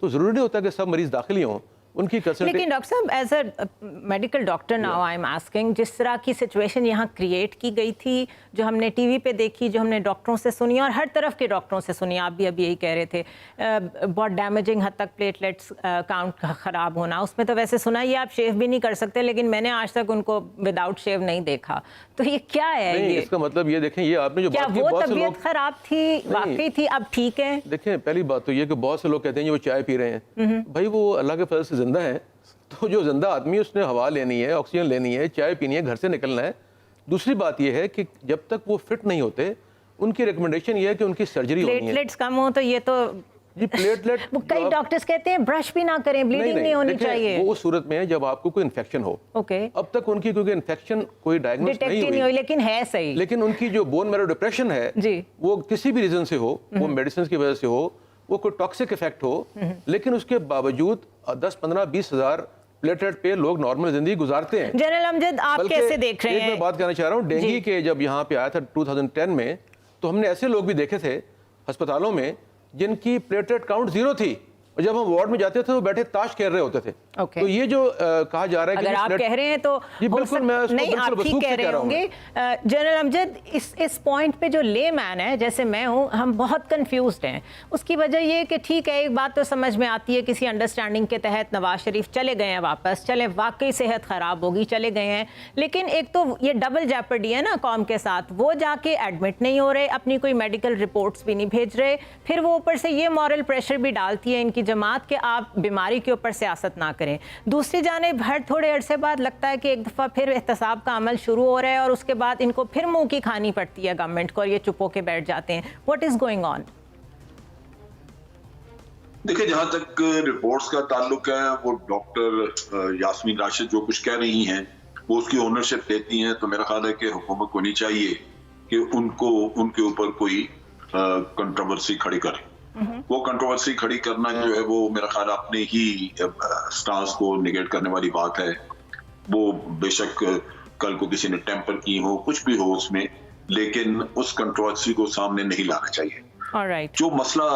تو ضروری نہیں ہوتا کہ سب مریض داخل ہی ہوں. ان کی لیکن ڈاکٹر صاحب as a medical doctor now I am asking, جس طرح کی سچویشن یہاں کریٹ کی گئی تھی, جو ہم نے ٹی وی پہ دیکھی, جو ہم نے ڈاکٹروں سے سنی اور ہر طرف کے ڈاکٹروں سے سنی, آپ بھی ابھی یہی کہہ رہے تھے, بہت ڈیمیجنگ حد تک پلیٹلیٹس کاؤنٹ خراب ہونا, اس میں تو ویسے سنا یہ آپ شیو بھی نہیں کر سکتے, لیکن میں نے آج تک ان کو وداؤٹ شیو نہیں دیکھا, تو یہ کیا ہے؟ یہ اس کا مطلب یہ دیکھیں, یہ آپ نے جو کیا بات کی, وہ بہت سے لوگ طبیعت خراب تھی واقعی تھی, اب ٹھیک ہے؟ دیکھیں پہلی بات تو یہ کہ بہت سے لوگ کہتے ہیں وہ چائے پی رہے ہیں, بھائی وہ اللہ کے فضل سے زندہ ہیں, تو جو زندہ آدمی ہے اس نے ہوا لینی ہے, آکسیجن لینی ہے, چائے پینی ہے, گھر سے نکلنا ہے. دوسری بات یہ ہے کہ جب تک وہ فٹ نہیں ہوتے ان کی ریکمنڈیشن یہ ہے کہ ان کی سرجری ہونی ہے. پلیٹلیٹس کم ہو تو یہ تو جی پلیٹلیٹ کئی ڈاکٹرز کہتے ہیں برش بھی نہ کریں, بلیڈنگ نہیں ہونی چاہیے. وہ صورت میں ہے جب آپ کو کوئی انفیکشن ہو. اوکے, اب تک ان کی کیونکہ انفیکشن کوئی ڈائگنوز نہیں ہوئی, لیکن ہے صحیح, لیکن ان کی جو بون میرو ڈپریشن ہے جی وہ کسی بھی ریزن سے ہو, وہ میڈیسنز کی وجہ سے ہو, وہ کوئی ٹاکسک افیکٹ ہو, لیکن اس کے باوجود 10-15-20 ہزار پلیٹلیٹ پہ لوگ نارمل زندگی گزارتے ہیں. جنرل امجد آپ کیسے دیکھ رہے ہیں؟ میں بات کرنا چاہ رہا ہوں, ڈینگی کے جب یہاں پہ آیا تھا 2010 میں, تو ہم نے ایسے لوگ بھی دیکھے تھے ہسپتالوں میں جن کی پلیٹلیٹ کاؤنٹ 0 تھی, اور جب ہم وارڈ میں جاتے تھے تو بیٹھے تاش کھیل رہے ہوتے تھے. تو یہ جو کہا جا رہا ہے اگر آپ کہہ رہے ہیں تو بالکل میں نہیں, آپ ٹھیک کہہ رہے ہوں گے. جنرل امجد اس پوائنٹ پہ جو لے مین ہے جیسے میں ہوں, ہم بہت کنفیوزڈ ہیں. اس کی وجہ یہ کہ ٹھیک ہے ایک بات تو سمجھ میں آتی ہے, کسی انڈرسٹینڈنگ کے تحت نواز شریف چلے گئے ہیں واپس, چلے واقعی صحت خراب ہوگی, چلے گئے ہیں, لیکن ایک تو یہ ڈبل جیپرڈی ہے نا قوم کے ساتھ, وہ جا کے ایڈمٹ نہیں ہو رہے, اپنی کوئی میڈیکل رپورٹس بھی نہیں بھیج رہے, پھر وہ اوپر سے یہ مورل پریشر بھی ڈالتی ہے ان کی جماعت کہ آپ بیماری کے اوپر سیاست نہ کریں. دوسری جانب ہر تھوڑے عرصے بعد لگتا ہے کہ ایک دفعہ پھر احتساب کا عمل شروع ہو رہا ہے, اور اس کے بعد ان کو پھر منہ کی کھانی پڑتی ہے گورنمنٹ کو, اور یہ چپ ہو کے بیٹھ جاتے ہیں. What is going on? دیکھیں جہاں تک رپورٹس کا تعلق ہے, وہ ڈاکٹر یاسمین راشد جو کچھ کہہ رہی ہیں وہ اس کی اونرشپ لیتی ہیں, تو میرا خیال ہے کہ حکومت کو نہیں چاہیے کہ ان کے اوپر کوئی کنٹروورسی کھڑی کرے. وہ کنٹروورسی کھڑی کرنا جو ہے وہ میرا خیال اپنے ہی سٹانس کو نگیٹ کرنے والی بات ہے. وہ بے شک کل کو کسی نے ٹیمپر کی ہو, کچھ بھی ہو اس میں, لیکن اس کنٹروورسی کو سامنے نہیں لانا چاہیے. جو مسئلہ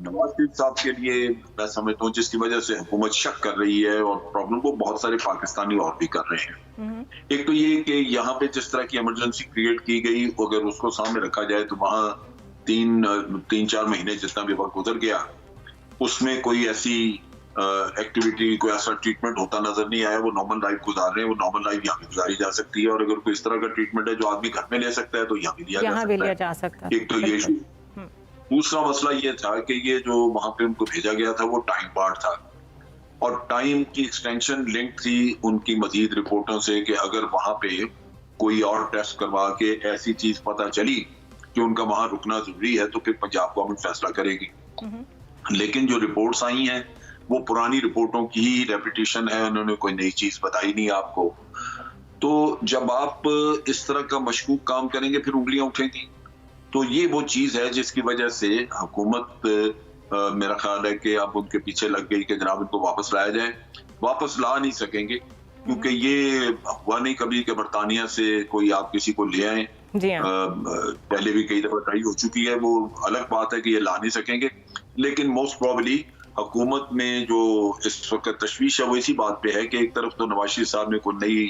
نواز شریف صاحب کے لیے میں سمجھتا ہوں جس کی وجہ سے حکومت شک کر رہی ہے, اور پرابلم کو بہت سارے پاکستانی اور بھی کر رہے ہیں. ایک تو یہ کہ یہاں پہ جس طرح کی ایمرجنسی کریٹ کی گئی, اگر اس کو سامنے رکھا جائے تو وہاں 3-4 مہینے جتنا بھی وقت گزر گیا اس میں کوئی ایسی ایکٹیویٹی, کوئی ایسا ٹریٹمنٹ ہوتا نظر نہیں آیا. وہ نارمل لائف گزار رہے ہیں, وہ نارمل لائف یہاں بھی گزاری جا سکتی ہے, اور اگر کوئی اس طرح کا ٹریٹمنٹ ہے جو آدمی گھر میں لے سکتا ہے تو یہاں بھی لیا جا سکتا ہے. ایک تو یہ ایشو. دوسرا مسئلہ یہ تھا کہ یہ جو وہاں پہ ان کو بھیجا گیا تھا وہ ٹائم پارٹ تھا, اور ٹائم کی ایکسٹینشن لنک تھی ان کی مزید رپورٹوں سے کہ اگر وہاں پہ کوئی اور ٹیسٹ کروا کے ایسی چیز پتہ چلی کہ ان کا وہاں رکنا ضروری ہے تو پھر پنجاب گورنمنٹ فیصلہ کرے گی. لیکن جو رپورٹس آئی ہیں وہ پرانی رپورٹوں کی ہی ریپیٹیشن ہے, انہوں نے کوئی نئی چیز بتائی نہیں آپ کو. تو جب آپ اس طرح کا مشکوک کام کریں گے پھر انگلیاں اٹھیں گی. تو یہ وہ چیز ہے جس کی وجہ سے حکومت میرا خیال ہے کہ اب ان کے پیچھے لگ گئی کہ جناب ان کو واپس لایا جائے. واپس لا نہیں سکیں گے کیونکہ یہ ہوا نہیں کبھی کہ برطانیہ سے کوئی آپ کسی کو لے آئیں. پہلے بھی کئی دفعہ ٹرائی ہو چکی ہے, وہ الگ بات ہے کہ یہ لا نہیں سکیں گے. لیکن موسٹ پروبلی حکومت میں جو اس وقت تشویش ہے وہ اسی بات پہ ہے کہ ایک طرف تو نواز شریف صاحب نے کوئی نئی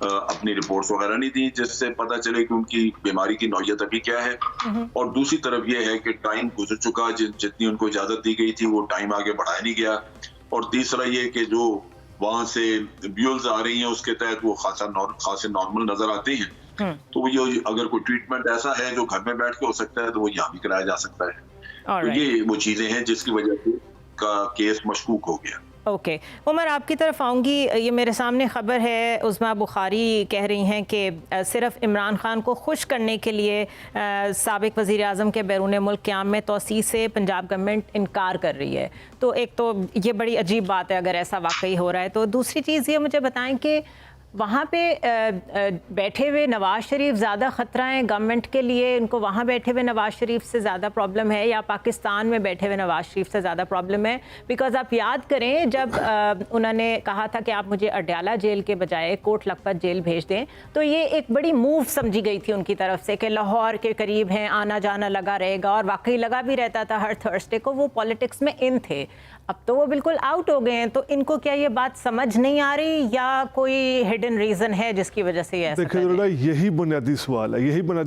اپنی رپورٹس وغیرہ نہیں دی جس سے پتہ چلے کہ ان کی بیماری کی نوعیت ابھی کیا ہے, اور دوسری طرف یہ ہے کہ ٹائم گزر چکا, جتنی ان کو اجازت دی گئی تھی وہ ٹائم آگے بڑھایا نہیں گیا. اور تیسرا یہ کہ جو وہاں سے بیولز آ رہی ہیں اس کے تحت وہ خاصے نارمل نظر آتے ہیں. تو یہ اگر کوئی ٹریٹمنٹ ایسا ہے جو گھر میں بیٹھ کے ہو سکتا ہے تو وہ یہاں بھی کرایا جا سکتا ہے. تو یہ وہ چیزیں ہیں جس کی وجہ سے کا کیس مشکوک ہو گیا. اوکے عمر, آپ کی طرف آؤں گی. یہ میرے سامنے خبر ہے, عظمیٰ بخاری کہہ رہی ہیں کہ صرف عمران خان کو خوش کرنے کے لیے سابق وزیر اعظم کے بیرون ملک قیام میں توسیع سے پنجاب گورنمنٹ انکار کر رہی ہے. تو ایک تو یہ بڑی عجیب بات ہے اگر ایسا واقعی ہو رہا ہے. تو دوسری چیز یہ مجھے بتائیں کہ وہاں پہ بیٹھے ہوئے نواز شریف زیادہ خطرہ ہیں گورنمنٹ کے لیے, ان کو وہاں بیٹھے ہوئے نواز شریف سے زیادہ پرابلم ہے, یا پاکستان میں بیٹھے ہوئے نواز شریف سے زیادہ پرابلم ہے؟ بیکاز آپ یاد کریں جب انہوں نے کہا تھا کہ آپ مجھے اڈیالہ جیل کے بجائے کوٹ لکھپت جیل بھیج دیں, تو یہ ایک بڑی موو سمجھی گئی تھی ان کی طرف سے کہ لاہور کے قریب ہیں, آنا جانا لگا رہے گا, اور واقعی لگا بھی رہتا تھا ہر تھرسڈے کو. وہ پالیٹکس میں ان تھے. اب تو وہ بالکل آؤٹ ہو گئے ہیں, تو ان کو کیا یہ بات سمجھ نہیں آ رہی یا کوئی ہڈن ریزن ہے جس کی وجہ سے یہ ایسا دیکھیں ذرا, یہی بنیادی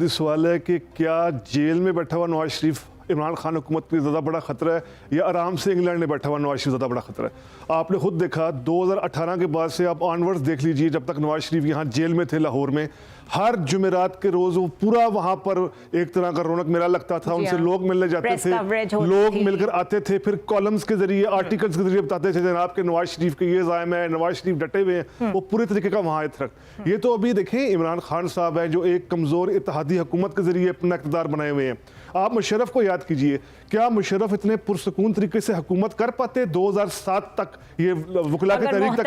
سوال ہے کہ کیا جیل میں بیٹھا ہوا نواز شریف عمران خان حکومت کے زیادہ بڑا خطرہ ہے یا آرام سے انگلینڈ میں بیٹھا ہوا نواز شریف زیادہ بڑا خطرہ ہے؟ آپ نے خود دیکھا 2018 کے بعد سے آپ آنورڈز دیکھ لیجئے, جب تک نواز شریف یہاں جیل میں تھے لاہور میں, ہر جمعرات کے روز وہ پورا وہاں پر ایک طرح کا رونق میلہ لگتا تھا, ان سے لوگ ملنے جاتے تھے, لوگ مل کر آتے تھے, پھر کالمز کے ذریعے آرٹیکلز کے ذریعے بتاتے تھے جناب کہ نواز شریف کے یہ زائم ہے, نواز شریف ڈٹے ہوئے ہیں, وہ پورے طریقے کا وہاں اترک. یہ تو ابھی دیکھیں عمران خان صاحب ہیں جو ایک کمزور اتحادی حکومت کے ذریعے اپنا اقتدار بنائے ہوئے ہیں. آپ مشرف کو یاد کیجئے, کیا مشرف اتنے پرسکون طریقے سے حکومت کر پاتے 2007 تک, یہ وکلاء کی تحریک تک,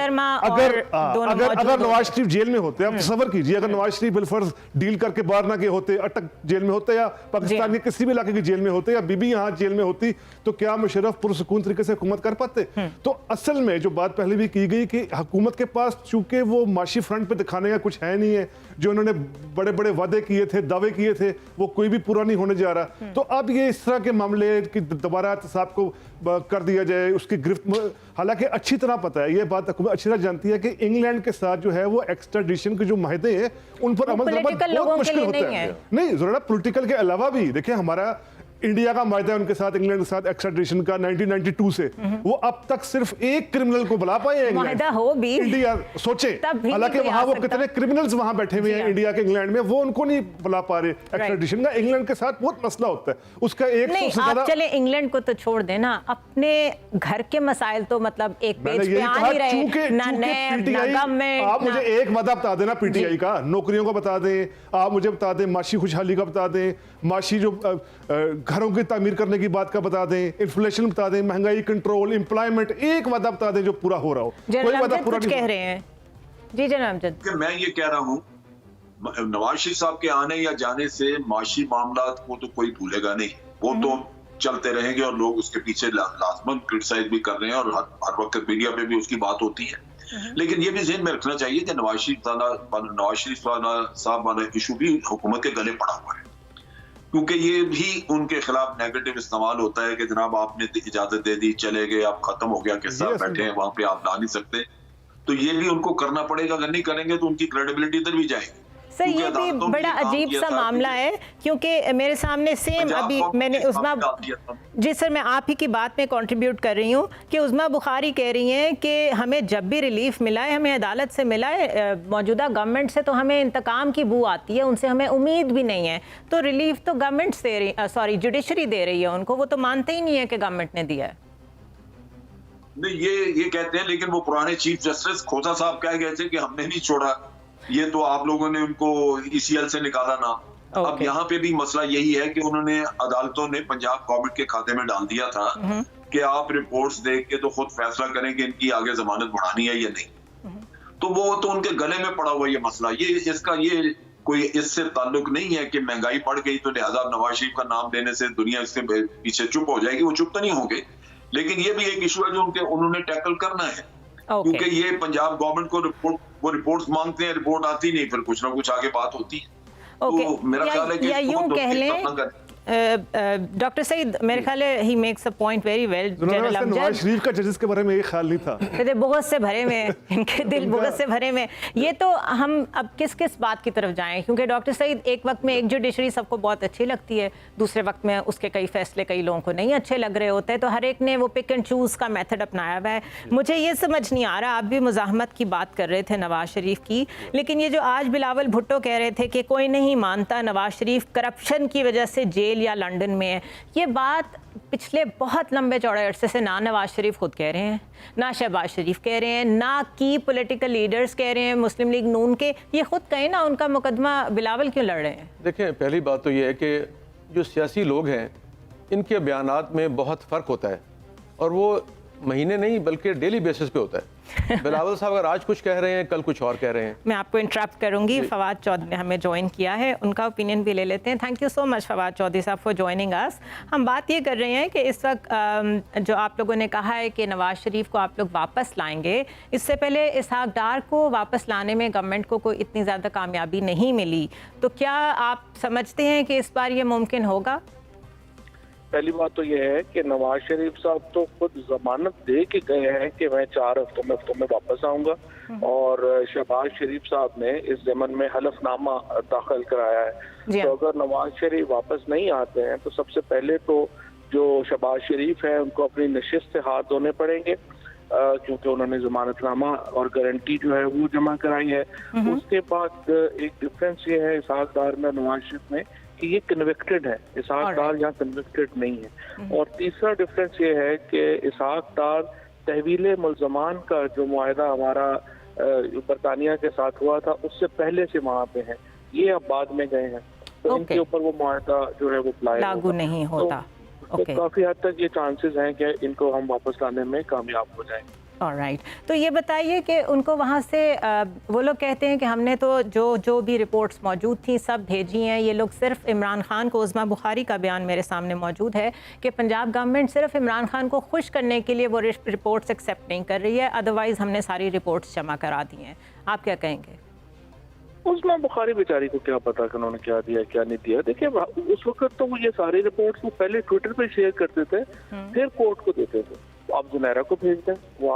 اگر نواز شریف جیل میں ہوتے؟ آپ تصور کیجئے اگر نواز شریف بالفرض ڈیل کر کے باہر نہ گئے ہوتے, اٹک جیل میں ہوتے یا پاکستان کے کسی بھی علاقے کی جیل میں ہوتے یا بی بی یہاں جیل میں ہوتی, تو کیا مشرف پرسکون طریقے سے حکومت کر پاتے؟ تو اصل میں جو بات پہلے بھی کی گئی کہ حکومت کے پاس چونکہ وہ معاشی فرنٹ پہ دکھانے کا کچھ ہے نہیں ہے, جو انہوں نے بڑے بڑے وعدے کیے تھے, دعوے کیے تھے, وہ کوئی بھی پورا نہیں ہونے جا رہا. تو اب یہ اس طرح کے معاملے کہ دوبارہ احتساب کو کر دیا جائے, اس کی گرفت, حالانکہ اچھی طرح پتہ ہے, یہ بات حکومت اچھی طرح جانتی ہے کہ انگلینڈ کے ساتھ جو ہے وہ ایکسٹریڈیشن کے جو معاہدے ہیں ان پر عمل کرنا بہت مشکل ہوتا ہے. نہیں ضرورت پولیٹیکل کے علاوہ بھی دیکھیں, ہمارا انڈیا کا معاہدہ ہے ان کے ساتھ, انگلینڈ کے ساتھ ایکسٹریڈیشن کا 1992 سے, وہ اب تک صرف ایک کرمنل کو بلا پائے ہیں معاہدہ ہو بھی انڈیا, سوچیں حالانکہ وہاں وہ کتنے کرمنلز وہاں بیٹھے ہوئے ہیں انڈیا کے انگلینڈ میں, وہ ان کو نہیں بلا پا رہے ایکسٹریڈیشن کا. انگلینڈ کے ساتھ بہت مسئلہ ہوتا ہے اس کا. ایک نہیں آپ چلیں انگلینڈ کو تو چھوڑ دینا, اپنے گھر کے مسائل تو مطلب ایک پیج پہ آ نہیں رہے, نہ نیب نہ گورنمنٹ. آپ مجھے ایک وعدہ بتا دینا پی ٹی آئی کا, نوکریوں کا بتا دیں, آپ مجھے بتا دیں معاشی خوشحالی کا بتا دیں, معاشی جو گھروں کی تعمیر کرنے کی بات کا بتا دیں, انفلیشن بتا دیں, مہنگائی کنٹرول, امپلائمنٹ, ایک وعدہ بتا دیں جو پورا ہو رہا ہو. کوئی وعدہ پورا نہیں کہہ رہے ہیں. جی جناب امجد, کہ میں یہ کہہ رہا ہوں نواز شریف صاحب کے آنے یا جانے سے معاشی معاملات کو تو کوئی بھولے گا نہیں, وہ تو چلتے رہیں گے اور لوگ اس کے پیچھے لازماً کرٹیسائز بھی کر رہے ہیں اور ہر وقت میڈیا پہ بھی اس کی بات ہوتی ہے. لیکن یہ بھی ذہن میں رکھنا چاہیے کہ نواز شریف صاحب والا ایشو بھی حکومت کے گلے پڑا ہوا ہے, کیونکہ یہ بھی ان کے خلاف نیگیٹو استعمال ہوتا ہے کہ جناب آپ نے اجازت دے دی, چلے گئے, آپ ختم ہو گیا, کس طرح بیٹھے ہیں وہاں پہ, آپ لا نہیں سکتے. تو یہ بھی ان کو کرنا پڑے گا, اگر نہیں کریں گے تو ان کی کریڈیبلٹی ادھر بھی جائے گی. سر یہ بھی بڑا عجیب سا معاملہ ہے, کیونکہ میرے سامنے سیم ابھی میں نے عظمیٰ, جی سر میں آپ ہی کی بات میں کنٹریبیوٹ کر رہی ہوں کہ عظمیٰ بخاری کہہ رہی ہیں کہ ہمیں جب بھی ریلیف ملا ہے, ہمیں عدالت سے ملا ہے, موجودہ گورنمنٹ سے تو ہمیں انتقام کی بو آتی ہے, ان سے ہمیں امید بھی نہیں ہے. تو ریلیف تو گورنمنٹ دے رہی, جوڈیشری دے رہی ہے ان کو, وہ تو مانتے ہی نہیں ہے کہ گورنمنٹ نے دیا ہے. نہیں یہ کہتے ہیں, لیکن وہ پرانے چیف جسٹس کھوسا صاحب کہہ گئے تھے کہ ہم نے نہیں چھوڑا, یہ تو آپ لوگوں نے ان کو ای سی ایل سے نکالا نا. اب یہاں پہ بھی مسئلہ یہی ہے کہ انہوں نے, عدالتوں نے پنجاب گورنمنٹ کے کھاتے میں ڈال دیا تھا کہ آپ رپورٹس دیکھ کے تو خود فیصلہ کریں کہ ان کی آگے ضمانت بڑھانی ہے یا نہیں. تو وہ تو ان کے گلے میں پڑا ہوا یہ مسئلہ, اس کا یہ کوئی اس سے تعلق نہیں ہے کہ مہنگائی بڑھ گئی تو لہذا نواز شریف کا نام لینے سے دنیا اس کے پیچھے چپ ہو جائے گی. وہ چپ تو نہیں ہوں گے, لیکن یہ بھی ایک ایشو ہے جو انہوں نے ٹیکل کرنا ہے, کیونکہ یہ پنجاب گورنمنٹ کو وہ رپورٹس مانگتے ہیں, رپورٹ آتی نہیں, پھر کچھ نہ کچھ آگے بات ہوتی ہے. تو میرا خیال ہے کہ یا یوں کہہ لیں ڈاکٹر سعید, میرے خیال ہے he makes a point very well. General Amjad, Nawaz Sharif کا ججز کے بارے میں یہ خیال نہیں تھا, بغض سے بھرے میں, ان کے دل بغض سے بھرے میں. یہ تو ہم اب کس بات کی طرف جائیں, کیونکہ ڈاکٹر سعید ایک وقت میں ایک جوڈیشری سب کو بہت اچھی لگتی ہے, دوسرے وقت میں اس کے کئی فیصلے کئی لوگوں کو نہیں اچھے لگ رہے ہوتے ہیں, تو ہر ایک نے وہ پک اینڈ چوز کا میتھڈ اپنایا ہوا ہے. مجھے یہ سمجھ نہیں آ رہا, آپ بھی مزاحمت کی بات کر رہے تھے نواز شریف کی, لیکن یہ جو آج بلاول بھٹو کہہ رہے تھے کہ کوئی نہیں مانتا نواز شریف کرپشن کی وجہ سے جیل یا لنڈن میں, یہ بات پچھلے بہت لمبے چوڑے عرصے سے نہ نواز شریف خود کہہ رہے ہیں, نہ شہباز شریف کہہ رہے ہیں, نہ کی پولیٹیکل لیڈرز کہہ رہے ہیں, مسلم لیگ نون کے, یہ خود کہیں نا ان کا مقدمہ بلاول کیوں لڑ رہے ہیں. دیکھیں پہلی بات تو یہ ہے کہ جو سیاسی لوگ ہیں ان کے بیانات میں بہت فرق ہوتا ہے, اور وہ مہینے نہیں بلکہ ڈیلی بیسس پہ ہوتا ہے. بلاول صاحب اگر آج کچھ کہہ رہے ہیں کل کچھ اور کہہ رہے ہیں. میں آپ کو انٹرپٹ کروں گی, فواد چودھری نے ہمیں جوائن کیا ہے, ان کا اوپینین بھی لے لیتے ہیں. تھینک یو سو مچ فواد چودھری صاحب فار جوائننگ اس. ہم بات یہ کر رہے ہیں کہ اس وقت جو آپ لوگوں نے کہا ہے کہ نواز شریف کو آپ لوگ واپس لائیں گے, اس سے پہلے اسحاق ڈار کو واپس لانے میں گورنمنٹ کو کوئی اتنی زیادہ کامیابی نہیں ملی, تو کیا آپ سمجھتے ہیں کہ اس بار یہ ممکن ہوگا؟ پہلی بات تو یہ ہے کہ نواز شریف صاحب تو خود ضمانت دے کے گئے ہیں کہ میں 4 ہفتوں میں واپس آؤں گا، اور شہباز شریف صاحب نے اس ضمن میں حلف نامہ داخل کرایا ہے۔ تو اگر نواز شریف واپس نہیں آتے ہیں تو سب سے پہلے تو جو شہباز شریف ہیں ان کو اپنی نشست سے ہاتھ دھونے پڑیں گے، کیونکہ انہوں نے ضمانت نامہ اور گارنٹی جو ہے وہ جمع کرائی ہے۔ اس کے بعد ایک ڈفرینس یہ ہے اسحاق ڈار میں نواز شریف میں کہ یہ کنوکٹڈ ہے، اسحاق ڈار یہاں کنوکٹڈ نہیں ہے۔ اور تیسرا ڈفرینس یہ ہے کہ اسحاق ڈار تحویل ملزمان کا جو معاہدہ ہمارا برطانیہ کے ساتھ ہوا تھا اس سے پہلے سے وہاں پہ ہیں، یہ اب بعد میں گئے ہیں، تو ان کے اوپر وہ معاہدہ جو ہے وہ لاگو نہیں ہوتا۔ تو کافی حد تک یہ چانسز ہیں کہ ان کو ہم واپس لانے میں کامیاب ہو جائیں۔ آلرائٹ، تو یہ بتائیے کہ ان کو وہاں سے وہ لوگ کہتے ہیں کہ ہم نے تو جو بھی رپورٹس موجود تھیں سب بھیجی ہیں، یہ لوگ صرف عمران خان کو، عظمیٰ بخاری کا بیان میرے سامنے موجود ہے کہ پنجاب گورنمنٹ صرف عمران خان کو خوش کرنے کے لیے وہ رپورٹس ایکسیپٹ نہیں کر رہی ہے، ادروائز ہم نے ساری رپورٹس جمع کرا دی ہیں۔ آپ کیا کہیں گے؟ عظمیٰ بخاری بیچاری کو کیا پتا کہ انہوں نے کیا دیا کیا نہیں دیا؟ دیکھیں اس وقت تو وہ یہ ساری رپورٹس وہ پہلے ٹویٹر پہ شیئر کرتے تھے، پھر کورٹ کو دیتے تھے۔ آپ زنیرا کو بھیج دیں، وہ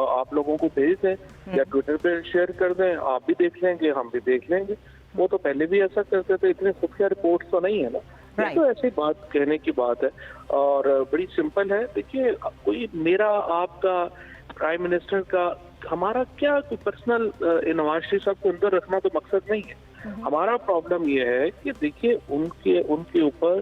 آپ لوگوں کو بھیج دیں یا ٹویٹر پہ شیئر کر دیں، آپ بھی دیکھ لیں گے، ہم بھی دیکھ لیں گے۔ وہ تو پہلے بھی ایسا کرتے تھے، اتنے خفیہ رپورٹس تو نہیں ہے نا، یہ تو ایسی بات کہنے کی بات ہے اور بڑی سمپل ہے۔ دیکھیے کوئی میرا آپ کا پرائم منسٹر کا ہمارا کیا کوئی پرسنل نواز شریف صاحب کو اندر رکھنا تو مقصد نہیں ہے۔ ہمارا پرابلم یہ ہے کہ دیکھیے ان کے اوپر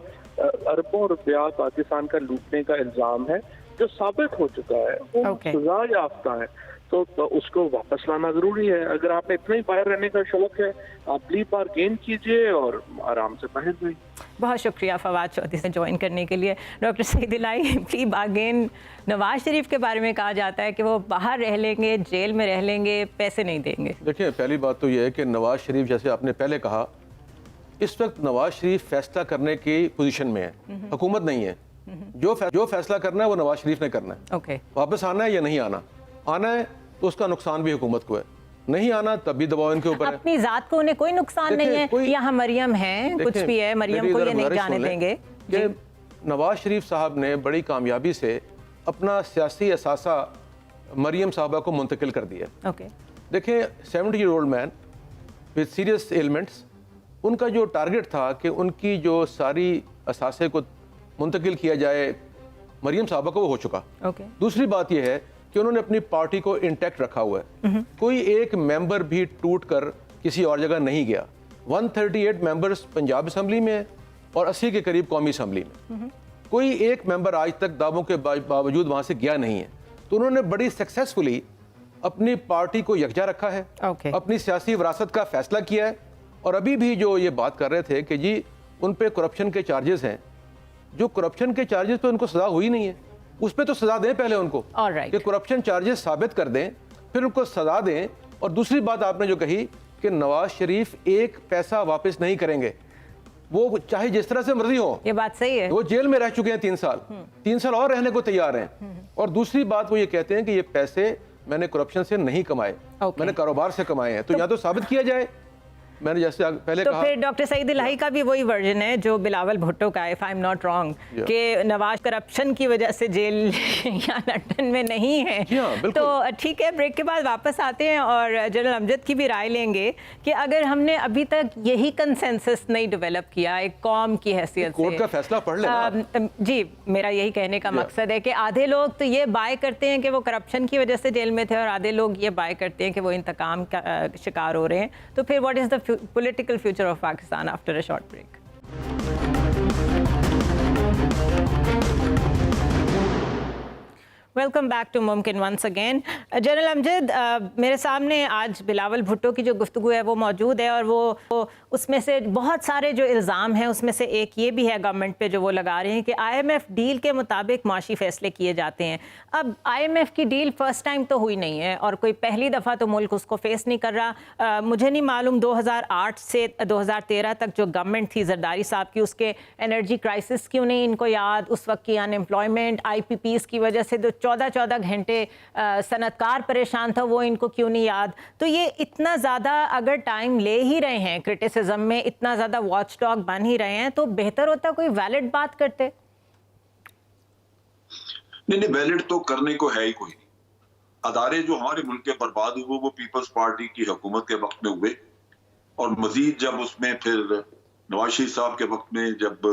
اربوں روپیہ پاکستان کا لوٹنے کا الزام ہے جو ثابت ہو چکا ہے، وہ سزا یافتہ ہے، تو اس کو واپس لانا ضروری ہے۔ اگر آپ نے اتنا ہی باہر رہنے کا شوق ہے آپ پلی بار گین کیجئے اور آرام سے باہر جائیں۔ بہت شکریہ فواد چودھری سے جوائن کرنے کے لیے۔ ڈاکٹر سعید الہی، پلی بارگین نواز شریف کے بارے میں کہا جاتا ہے کہ وہ باہر رہ لیں گے، جیل میں رہ لیں گے، پیسے نہیں دیں گے۔ دیکھیں پہلی بات تو یہ ہے کہ نواز شریف جیسے آپ نے پہلے کہا اس وقت نواز شریف فیصلہ کرنے کی پوزیشن میں ہے، حکومت نہیں ہے۔ جو فیصلہ کرنا ہے وہ نواز شریف نے کرنا ہے۔ واپس آنا ہے یا نہیں آنا ہے تو اس کا نقصان بھی حکومت کو ہے، نہیں آنا تب بھی دباؤ ان کے اوپر ہے۔ اپنی ذات کو انہیں کوئی نقصان نہیں ہے، یہاں مریم ہے، کچھ بھی ہے، مریم کو یہ نہیں جانے دیں گے کہ نواز شریف صاحب نے بڑی کامیابی سے اپنا سیاسی اثاثہ مریم صاحبہ کو منتقل کر دیا۔ دیکھیں 70-year-old main with serious ailments، ان کا جو ٹارگٹ تھا کہ ان کی جو ساری اثاثے کو منتقل کیا جائے مریم صاحبہ کو، وہ ہو چکا۔ دوسری بات یہ ہے کہ انہوں نے اپنی پارٹی کو انٹیکٹ رکھا ہوا ہے، کوئی ایک ممبر بھی ٹوٹ کر کسی اور جگہ نہیں گیا۔ 138 ممبرز پنجاب اسمبلی میں اور 80 کے قریب قومی اسمبلی میں، کوئی ایک ممبر آج تک دعووں کے باوجود وہاں سے گیا نہیں ہے۔ تو انہوں نے بڑی سکسیسفلی اپنی پارٹی کو یکجا رکھا ہے، اپنی سیاسی وراثت کا فیصلہ کیا ہے۔ اور ابھی بھی جو یہ بات کر رہے تھے کہ جی ان پہ کرپشن کے چارجز ہیں، جو کرپشن کے چارجز پہ ان کو سزا ہوئی نہیں ہے، اس پہ تو سزا دیں پہلے ان کو، کہ کرپشن چارجز ثابت کر دیں، پھر ان کو سزا دیں۔ اور دوسری بات آپ نے جو کہی کہ نواز شریف ایک پیسہ واپس نہیں کریں گے، وہ چاہے جس طرح سے مرضی ہو، یہ بات صحیح ہے، وہ جیل میں رہ چکے ہیں 3 سال اور رہنے کو تیار ہیں۔ اور دوسری بات وہ یہ کہتے ہیں کہ یہ پیسے میں نے کرپشن سے نہیں کمائے، میں نے کاروبار سے کمائے ہیں، تو یا تو ثابت کیا جائے۔ میں نے جیسے پہلے کہا، تو پھر ڈاکٹر سعید الہی کا بھی وہی ورژن ہے جو بلاول بھٹو کا ہے، if I'm not wrong، کہ نواز کرپشن کی وجہ سے جیل یا لندن میں نہیں ہے۔ تو ٹھیک ہے، بریک کے بعد واپس آتے ہیں اور جنرل امجد کی بھی رائے لیں گے کہ اگر ہم نے ابھی تک یہی کنسنسس نہیں ڈیولپ کیا ایک قوم کی حیثیت سے، کورٹ کا فیصلہ پڑھ لیں۔ جی، میرا یہی کہنے کا مقصد ہے کہ آدھے لوگ تو یہ بائے کرتے ہیں کہ وہ کرپشن کی وجہ سے جیل میں تھے اور آدھے لوگ یہ بائے کرتے ہیں کہ وہ انتقام کا شکار ہو رہے ہیں۔ تو پھر what is the political future of Pakistan after a short break. Welcome back to ممکن ونس اگین۔ جنرل امجد، میرے سامنے آج بلاول بھٹو کی جو گفتگو ہے وہ موجود ہے، اور وہ اس میں سے بہت سارے جو الزام ہیں اس میں سے ایک یہ بھی ہے گورنمنٹ پہ جو وہ لگا رہے ہیں کہ IMF ڈیل کے مطابق معاشی فیصلے کیے جاتے ہیں۔ اب IMF کی ڈیل فرسٹ ٹائم تو ہوئی نہیں ہے اور کوئی پہلی دفعہ تو ملک اس کو فیس نہیں کر رہا۔ مجھے نہیں معلوم 2008 سے 2013 تک جو گورنمنٹ تھی زرداری صاحب کی، اس کے انرجی کرائسس کیوں نہیں ان کو یاد، اس وقت کی ان ایمپلائمنٹ IPPs کی وجہ سے جو 14 گھنٹے صنعت کار پریشان تھا وہ ان کو کیوں نہیں یاد۔ تو یہ اتنا زیادہ اگر ٹائم لے ہی رہے ہیں کرٹیسزم میں، اتنا زیادہ واچ ڈاگ بن ہی رہے ہیں، تو بہتر ہوتا کوئی ویلڈ بات کرتے۔ نہیں ویلڈ تو کرنے کو ہے ہی کوئی نہیں. ادارے جو ہمارے ملک کے برباد ہوئے وہ پیپلز پارٹی کی حکومت کے وقت میں ہوئے, اور مزید جب اس میں پھر نواز شریف صاحب کے وقت میں جب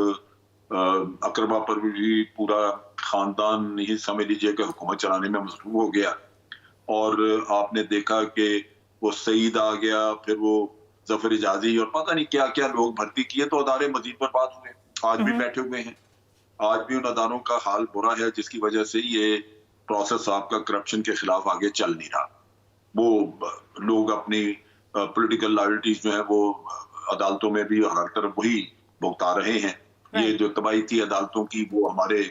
اکرما پرویز بھی پورا خاندان ہی سمجھ لیجیے کہ حکومت چلانے میں مصروف ہو گیا, اور آپ نے دیکھا کہ وہ سعید آ گیا, پھر وہ ظفر اجازی اور پتہ نہیں کیا کیا لوگ بھرتی کیے, تو ادارے مزید برباد ہوئے. آج بھی بیٹھے ہوئے ہیں, آج بھی ان اداروں کا حال برا ہے, جس کی وجہ سے یہ پروسیس آپ کا کرپشن کے خلاف آگے چل نہیں رہا. وہ لوگ اپنی پولیٹیکل لائبلٹیز جو ہے وہ عدالتوں میں بھی ہر طرف وہی بھگتا رہے ہیں. یہ جو تباہی تھی عدالتوں کی وہ ہمارے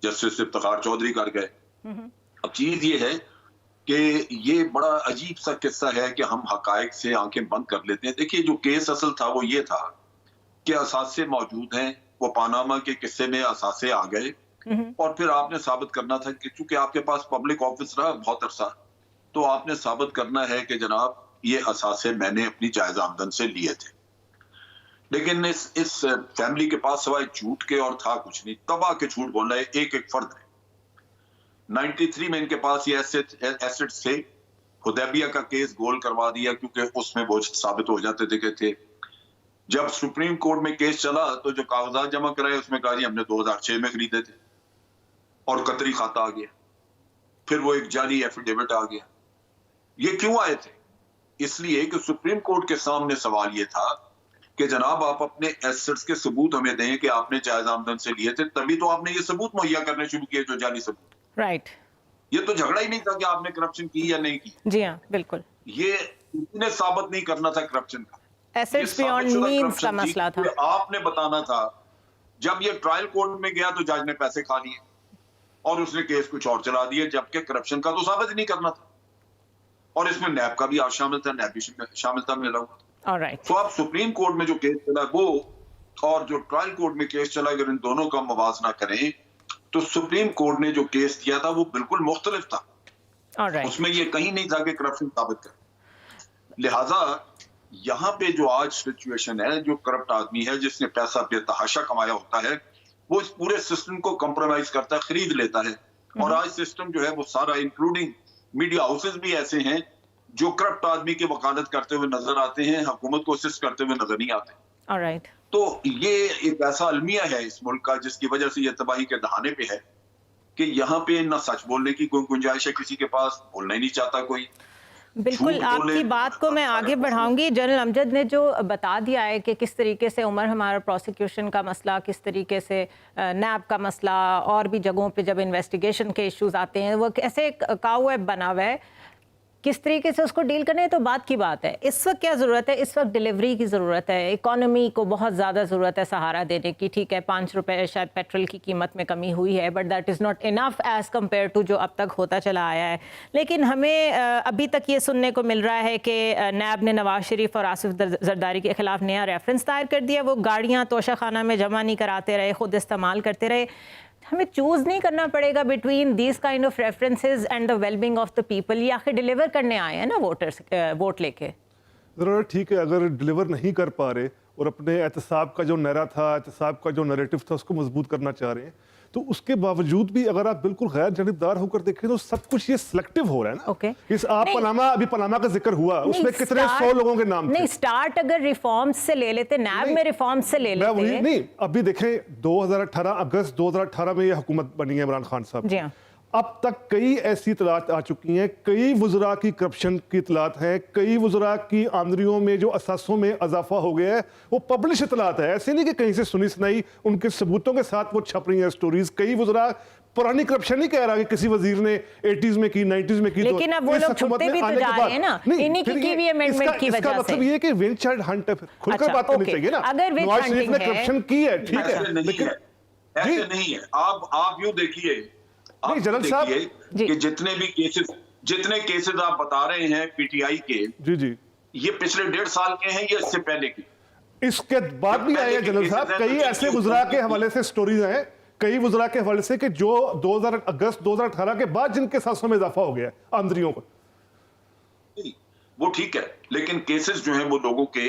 جسٹس افتخار چودھری کر گئے. اب چیز یہ ہے کہ یہ بڑا عجیب سا قصہ ہے کہ ہم حقائق سے آنکھیں بند کر لیتے ہیں. دیکھیے جو کیس اصل تھا وہ یہ تھا کہ اثاثے موجود ہیں, وہ پاناما کے قصے میں اثاثے آ گئے, اور پھر آپ نے ثابت کرنا تھا کہ چونکہ آپ کے پاس پبلک آفس رہا بہت عرصہ, تو آپ نے ثابت کرنا ہے کہ جناب یہ اثاثے میں نے اپنی جائز آمدن سے لیے تھے. لیکن اس فیملی کے پاس سوائے جھوٹ کے اور تھا کچھ نہیں. تباہ کے جھوٹ بول رہے ایک ایک فرد ہے. 93 میں ان کے پاس یہ ایسٹس تھے. حدیبیہ کا کیس گول کروا دیا کیونکہ اس میں وہ ثابت ہو جاتے تھے کہ تھے. جب سپریم کورٹ میں کیس چلا تو جو کاغذات جمع کرائے اس میں کہا جی ہم نے 2006 میں خریدے تھے, اور قطری کھاتا آ گیا. پھر وہ ایک جعلی ایفیڈیوٹ آ گیا. یہ کیوں آئے تھے؟ اس لیے کہ سپریم کورٹ کے سامنے سوال یہ تھا کہ جناب آپ اپنے ایسٹس کے ثبوت ہمیں دیں کہ آپ نے جائز آمدن سے لیے تھے, تبھی تو آپ نے یہ ثبوت مہیا کرنے شروع کیے جو جعلی ثبوت. رائٹ. یہ تو جھگڑا ہی نہیں تھا کہ آپ نے کرپشن کی یا نہیں کی. جی ہاں بالکل. یہ کسی نے ثابت نہیں کرنا تھا کرپشن کا. ایسٹس بیونڈ مینز کا مسئلہ تھا. آپ نے بتانا تھا. جب یہ ٹرائل کورٹ میں گیا تو جج نے پیسے کھا لیے اور اس نے کیس کچھ اور چلا دیا, جبکہ کرپشن کا تو ثابت ہی نہیں کرنا تھا. اور اس میں نیب کا بھی شامل تھا, نیب بھی شامل تھا ملا ہوا. تو آپ سپریم کورٹ میں جو کیس چلا وہ اور جو ٹرائل کورٹ میں کیس چلا, اگر ان دونوں کا موازنہ کریں تو سپریم کورٹ نے جو کیس دیا تھا وہ بالکل مختلف تھا. اس میں یہ کہیں نہیں تھا کہ کرپشن ثابت کر. لہٰذا یہاں پہ جو آج سچویشن ہے, جو کرپٹ آدمی ہے جس نے پیسہ بے تحاشا کمایا ہوتا ہے, وہ اس پورے سسٹم کو کمپرومائز کرتا ہے, خرید لیتا ہے. اور آج سسٹم جو ہے وہ سارا انکلوڈنگ میڈیا ہاؤسز بھی ایسے ہیں جو کرپٹ آدمی کی وکالت کرتے ہوئے نظر آتے ہیں, حکومت کو اسسٹ کرتے ہوئے نظر نہیں آتے. تو یہ ایک ایسا المیہ ہے اس ملک کا جس کی وجہ سے یہ تباہی کے دہانے پہ ہے کہ یہاں پہ نہ سچ بولنے کی کوئی گنجائش ہے کسی کے پاس, بولنا ہی نہیں چاہتا کوئی. بالکل آپ کی بات کو میں آگے بڑھاؤں گی. جنرل امجد نے جو بتا دیا ہے کہ کس طریقے سے عمر ہمارا پروسیکیوشن کا مسئلہ, کس طریقے سے نیب کا مسئلہ, اور بھی جگہوں پہ جب انویسٹیگیشن کے ایشوز آتے ہیں وہ کیسے کاؤ ویب بنا ہوا ہے, کس طریقے سے اس کو ڈیل کرنے, تو بات کی بات ہے. اس وقت کیا ضرورت ہے؟ اس وقت ڈیلیوری کی ضرورت ہے, اکانومی کو بہت زیادہ ضرورت ہے سہارا دینے کی. ٹھیک ہے 5 روپے شاید پیٹرول کی قیمت میں کمی ہوئی ہے, but that is not enough as compare to جو اب تک ہوتا چلا آیا ہے. لیکن ہمیں ابھی تک یہ سننے کو مل رہا ہے کہ نیب نے نواز شریف اور آصف زرداری کے خلاف نیا ریفرنس دائر کر دیا. وہ گاڑیاں توشہ خانہ میں جمع نہیں کراتے رہے, خود استعمال کرتے رہے. ہمیں چوز نہیں کرنا پڑے گا between these kind of references and the well being of the people. یہ آخر ڈیلیور کرنے آئے ہیں نا ووٹرز, ووٹ لے کے. ذرا ٹھیک ہے, اگر ڈیلیور نہیں کر پا رہے اور اپنے احتساب کا جو نعرہ تھا, احتساب کا جو نیریٹو تھا اس کو مضبوط کرنا چاہ رہے ہیں, تو اس کے باوجود بھی اگر آپ بالکل غیر جانبدار ہو کر دیکھیں تو سب کچھ یہ سلیکٹیو ہو رہا ہے نا. اس آپ ابھی پاناما کا ذکر ہوا, اس میں کتنے 100 لوگوں کے نام تھے. نہیں سٹارٹ اگر ریفارمز سے لے لیتے, نیب میں ریفارمز سے لے لیتے. نہیں ابھی دیکھیں 2018 اگست 2018 میں یہ حکومت بنی ہے عمران خان صاحب. جی ہاں. اب تک کئی ایسی اطلاعات آ چکی ہیں, کئی وزراء کی کرپشن کی اطلاعات ہیں, کئی وزراء کی آمدنیوں میں جو اثاثوں میں اضافہ ہو گیا ہے وہ پبلش اطلاعات ہے. ایسے نہیں کہ کہیں سے سنی سنائی, ان کے ثبوتوں کے ساتھ وہ چھپ رہی ہیں سٹوریز. کئی وزراء پرانی کرپشن نہیں کہہ رہا کہ کسی وزیر نے 80s میں کی 90s میں کی, لیکن اب وہ لوگ چھپتے بھی تو جا رہے ہیں نا انہی کی بھی امینڈمنٹ کی وجہ سے. اس کا مطلب یہ ہے کہ ون چائلڈ ہنٹ ہے, کھل کر بات کرنی چاہیے نا. اگر نواز شریف نے کرپشن کی ہے ٹھیک ہے, لیکن ایسے نہیں ہے. آپ یوں دیکھیے جنرل صاحب کہ جتنے کیسز آپ بتا رہے ہیں پی ٹی آئی کے, جی یہ پچھلے 1.5 سال کے ہیں یا اس سے پہلے کی؟ اس کے بعد بھی آئے ہیں جنرل صاحب. کئی ایسے وزراء کے حوالے سے سٹوریز ہیں, کئی وزراء کے حوالے سے کہ جو اگست 2018 کے بعد جن کے ساتھوں میں اضافہ ہو گیا ہے آمدنیوں کو. وہ ٹھیک ہے, لیکن کیسز جو ہیں وہ لوگوں کے